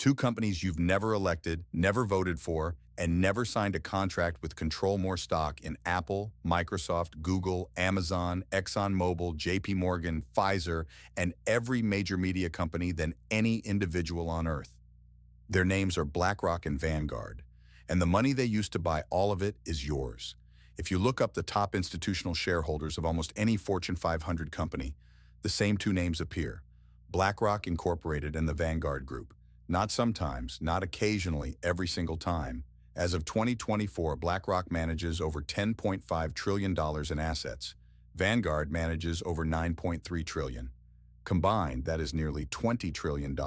Two companies you've never elected, never voted for, and never signed a contract with control more stock in Apple, Microsoft, Google, Amazon, ExxonMobil, JP Morgan, Pfizer, and every major media company than any individual on Earth. Their names are BlackRock and Vanguard, and the money they used to buy all of it is yours. If you look up the top institutional shareholders of almost any Fortune 500 company, the same two names appear: BlackRock Incorporated and the Vanguard Group. Not sometimes, not occasionally, every single time. As of 2024, BlackRock manages over $10.5 trillion in assets. Vanguard manages over $9.3 trillion. Combined, that is nearly $20 trillion,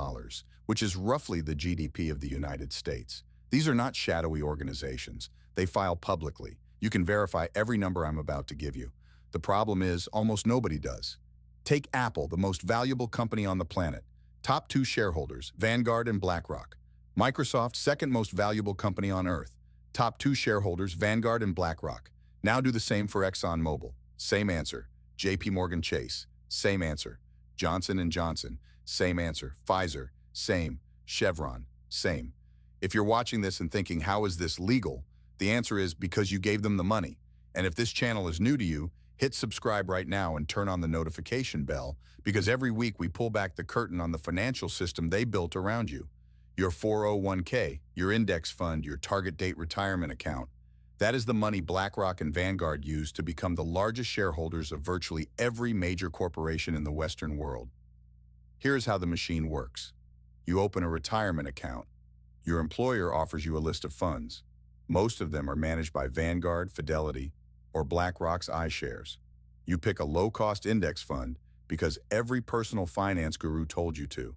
which is roughly the GDP of the United States. These are not shadowy organizations. They file publicly. You can verify every number I'm about to give you. The problem is, almost nobody does. Take Apple, the most valuable company on the planet. Top two shareholders, Vanguard and BlackRock. Microsoft, second most valuable company on Earth. Top two shareholders, Vanguard and BlackRock. Now do the same for ExxonMobil. Same answer. JP Morgan Chase. Same answer. Johnson & Johnson. Same answer. Pfizer. Same. Chevron. Same. If you're watching this and thinking, how is this legal? The answer is because you gave them the money. And if this channel is new to you, hit subscribe right now and turn on the notification bell, because every week we pull back the curtain on the financial system they built around you. Your 401k, your index fund, your target date retirement account. That is the money BlackRock and Vanguard used to become the largest shareholders of virtually every major corporation in the Western world. Here's how the machine works. You open a retirement account. Your employer offers you a list of funds. Most of them are managed by Vanguard, Fidelity, or BlackRock's iShares. You pick a low-cost index fund because every personal finance guru told you to.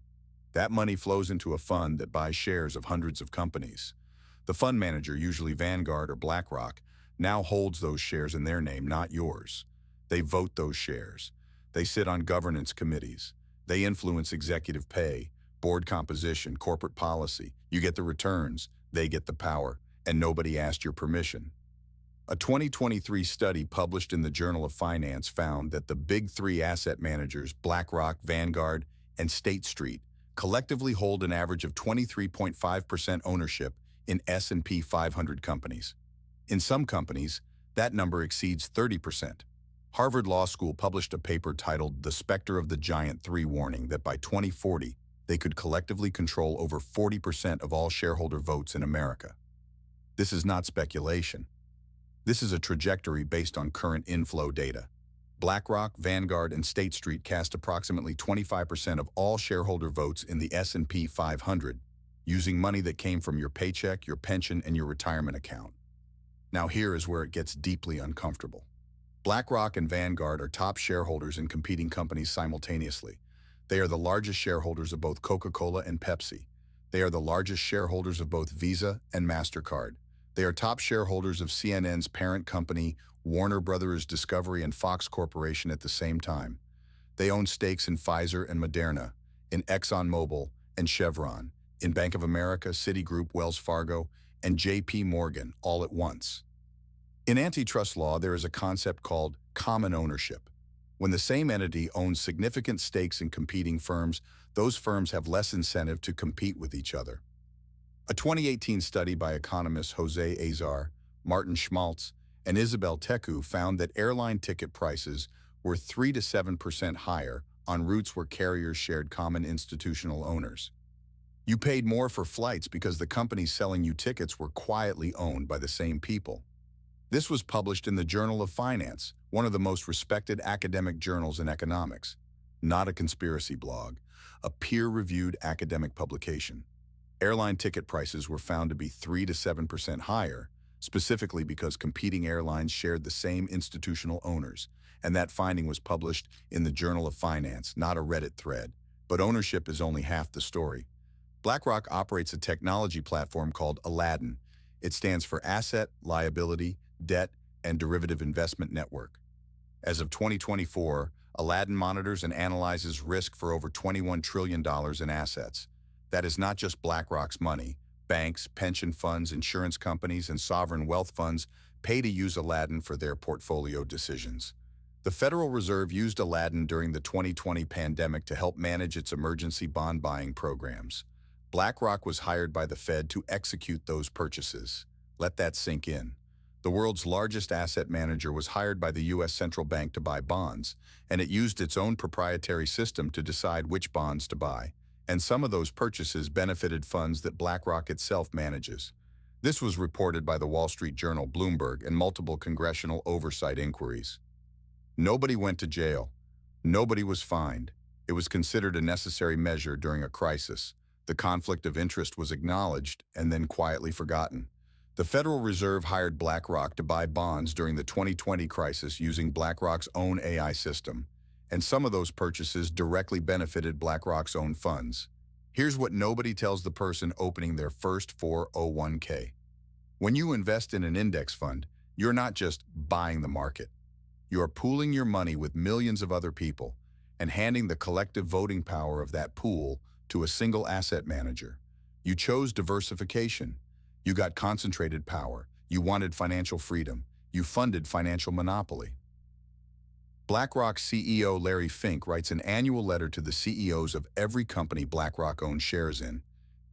That money flows into a fund that buys shares of hundreds of companies. The fund manager, usually Vanguard or BlackRock, now holds those shares in their name, not yours. They vote those shares. They sit on governance committees. They influence executive pay, board composition, corporate policy. You get the returns, they get the power, and nobody asked your permission. A 2023 study published in the Journal of Finance found that the big three asset managers, BlackRock, Vanguard, and State Street, collectively hold an average of 23.5% ownership in S&P 500 companies. In some companies, that number exceeds 30%. Harvard Law School published a paper titled "The Specter of the Giant Three," warning that by 2040, they could collectively control over 40% of all shareholder votes in America. This is not speculation. This is a trajectory based on current inflow data. BlackRock, Vanguard, and State Street cast approximately 25% of all shareholder votes in the S&P 500, using money that came from your paycheck, your pension, and your retirement account. Now here is where it gets deeply uncomfortable. BlackRock and Vanguard are top shareholders in competing companies simultaneously. They are the largest shareholders of both Coca-Cola and Pepsi. They are the largest shareholders of both Visa and MasterCard. They are top shareholders of CNN's parent company, Warner Brothers Discovery, and Fox Corporation at the same time. They own stakes in Pfizer and Moderna, in ExxonMobil and Chevron, in Bank of America, Citigroup, Wells Fargo, and JP Morgan all at once. In antitrust law, there is a concept called common ownership. When the same entity owns significant stakes in competing firms, those firms have less incentive to compete with each other. A 2018 study by economists Jose Azar, Martin Schmaltz, and Isabel Tecu found that airline ticket prices were 3 to 7% higher on routes where carriers shared common institutional owners. You paid more for flights because the companies selling you tickets were quietly owned by the same people. This was published in the Journal of Finance, one of the most respected academic journals in economics. Not a conspiracy blog, a peer-reviewed academic publication. Airline ticket prices were found to be 3 to 7% higher, specifically because competing airlines shared the same institutional owners, and that finding was published in the Journal of Finance, not a Reddit thread. But ownership is only half the story. BlackRock operates a technology platform called Aladdin. It stands for Asset, Liability, Debt, and Derivative Investment Network. As of 2024, Aladdin monitors and analyzes risk for over $21 trillion in assets. That is not just BlackRock's money. Banks, pension funds, insurance companies, and sovereign wealth funds pay to use Aladdin for their portfolio decisions. The Federal Reserve used Aladdin during the 2020 pandemic to help manage its emergency bond buying programs. BlackRock was hired by the Fed to execute those purchases. Let that sink in. The world's largest asset manager was hired by the U.S. Central Bank to buy bonds, and it used its own proprietary system to decide which bonds to buy. And some of those purchases benefited funds that BlackRock itself manages. This was reported by the Wall Street Journal, Bloomberg, and multiple congressional oversight inquiries. Nobody went to jail. Nobody was fined. It was considered a necessary measure during a crisis. The conflict of interest was acknowledged and then quietly forgotten. The Federal Reserve hired BlackRock to buy bonds during the 2020 crisis using BlackRock's own AI system, and some of those purchases directly benefited BlackRock's own funds. Here's what nobody tells the person opening their first 401k. When you invest in an index fund, you're not just buying the market. You are pooling your money with millions of other people and handing the collective voting power of that pool to a single asset manager. You chose diversification. You got concentrated power. You wanted financial freedom. You funded financial monopoly. BlackRock CEO Larry Fink writes an annual letter to the CEOs of every company BlackRock owns shares in.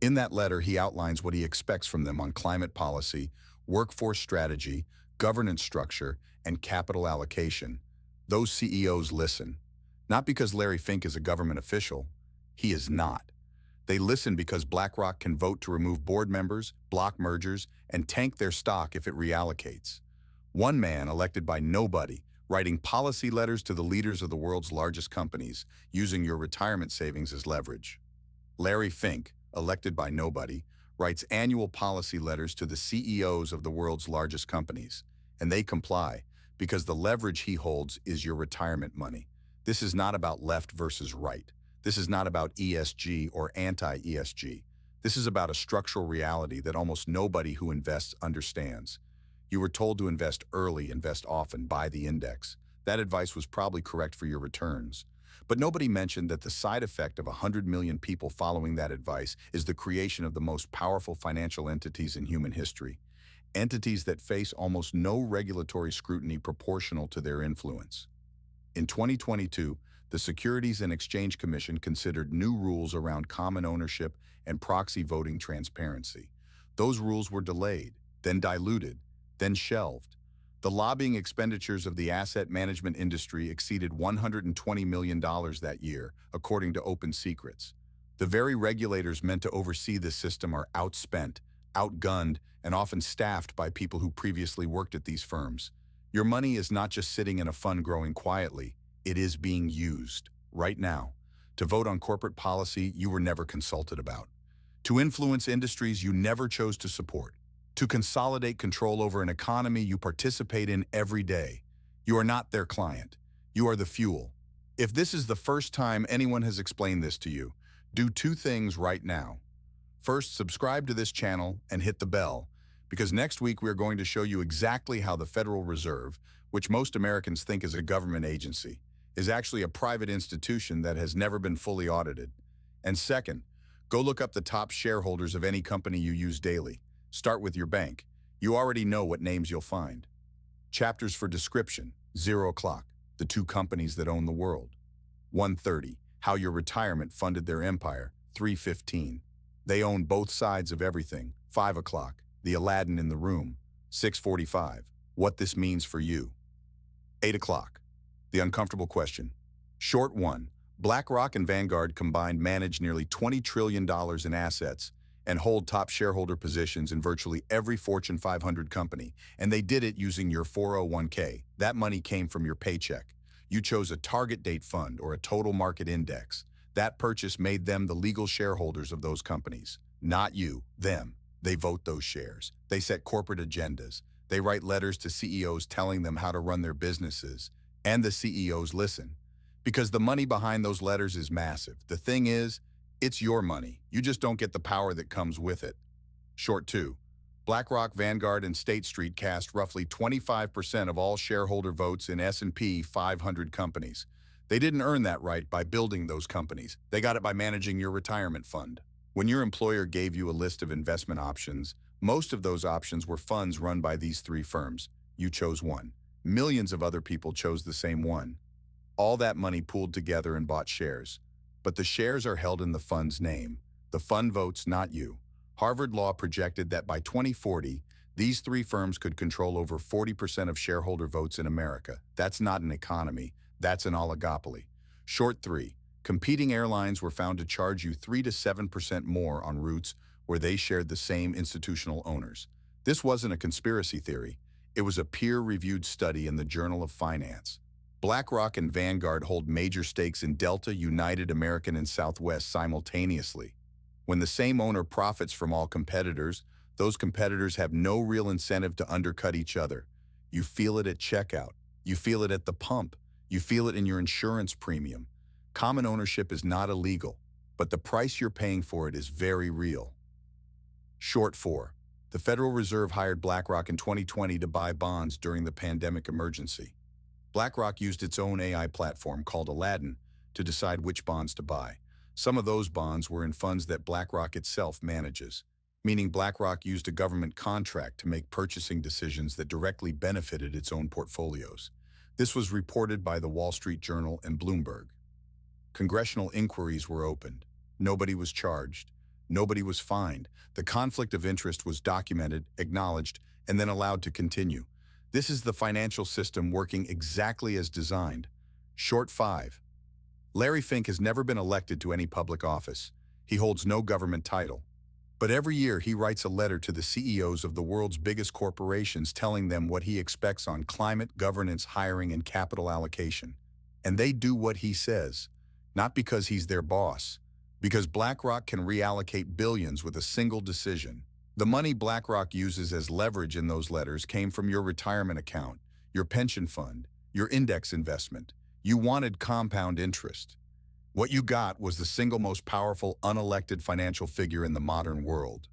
In that letter, he outlines what he expects from them on climate policy, workforce strategy, governance structure, and capital allocation. Those CEOs listen. Not because Larry Fink is a government official. He is not. They listen because BlackRock can vote to remove board members, block mergers, and tank their stock if it reallocates. One man elected by nobody, writing policy letters to the leaders of the world's largest companies, using your retirement savings as leverage. Larry Fink, elected by nobody, writes annual policy letters to the CEOs of the world's largest companies, and they comply because the leverage he holds is your retirement money. This is not about left versus right. This is not about ESG or anti-ESG. This is about a structural reality that almost nobody who invests understands. You were told to invest early, invest often, buy the index. That advice was probably correct for your returns. But nobody mentioned that the side effect of 100 million people following that advice is the creation of the most powerful financial entities in human history. Entities that face almost no regulatory scrutiny proportional to their influence. In 2022, the Securities and Exchange Commission considered new rules around common ownership and proxy voting transparency. Those rules were delayed, then diluted, then shelved. The lobbying expenditures of the asset management industry exceeded $120 million that year, according to Open Secrets. The very regulators meant to oversee this system are outspent, outgunned, and often staffed by people who previously worked at these firms. Your money is not just sitting in a fund growing quietly, it is being used, right now, to vote on corporate policy you were never consulted about, to influence industries you never chose to support, to consolidate control over an economy you participate in every day. You are not their client. You are the fuel. If this is the first time anyone has explained this to you, do two things right now. First, subscribe to this channel and hit the bell, because next week we are going to show you exactly how the Federal Reserve, which most Americans think is a government agency, is actually a private institution that has never been fully audited. And second, go look up the top shareholders of any company you use daily. Start with your bank. You already know what names you'll find. Chapters for description, 0 o'clock, the two companies that own the world. 1:30, how your retirement funded their empire, 3:15. They own both sides of everything, 5 o'clock, the Aladdin in the room, 6:45, what this means for you. 8 o'clock, the uncomfortable question. Short 1, BlackRock and Vanguard combined manage nearly $20 trillion in assets and hold top shareholder positions in virtually every Fortune 500 company, and they did it using your 401k. That money came from your paycheck. You chose a target date fund or a total market index. That purchase made them the legal shareholders of those companies. Not you, them. They vote those shares. They set corporate agendas. They write letters to CEOs telling them how to run their businesses. And the CEOs listen. Because the money behind those letters is massive. The thing is, it's your money. You just don't get the power that comes with it. Short 2. BlackRock, Vanguard, and State Street cast roughly 25% of all shareholder votes in S&P 500 companies. They didn't earn that right by building those companies. They got it by managing your retirement fund. When your employer gave you a list of investment options, most of those options were funds run by these three firms. You chose one. Millions of other people chose the same one. All that money pooled together and bought shares. But the shares are held in the fund's name. The fund votes, not you. Harvard Law projected that by 2040, these three firms could control over 40% of shareholder votes in America. That's not an economy, that's an oligopoly. Short 3. Competing airlines were found to charge you 3 to 7% more on routes where they shared the same institutional owners. This wasn't a conspiracy theory. It was a peer-reviewed study in the Journal of Finance. BlackRock and Vanguard hold major stakes in Delta, United, American, and Southwest simultaneously. When the same owner profits from all competitors, those competitors have no real incentive to undercut each other. You feel it at checkout. You feel it at the pump. You feel it in your insurance premium. Common ownership is not illegal, but the price you're paying for it is very real. Short 4. The Federal Reserve hired BlackRock in 2020 to buy bonds during the pandemic emergency. BlackRock used its own AI platform called Aladdin to decide which bonds to buy. Some of those bonds were in funds that BlackRock itself manages, meaning BlackRock used a government contract to make purchasing decisions that directly benefited its own portfolios. This was reported by the Wall Street Journal and Bloomberg. Congressional inquiries were opened. Nobody was charged. Nobody was fined. The conflict of interest was documented, acknowledged, and then allowed to continue. This is the financial system working exactly as designed. Short 5. Larry Fink has never been elected to any public office. He holds no government title. But every year he writes a letter to the CEOs of the world's biggest corporations telling them what he expects on climate, governance, hiring, and capital allocation. And they do what he says, not because he's their boss, because BlackRock can reallocate billions with a single decision. The money BlackRock uses as leverage in those letters came from your retirement account, your pension fund, your index investment. You wanted compound interest. What you got was the single most powerful unelected financial figure in the modern world.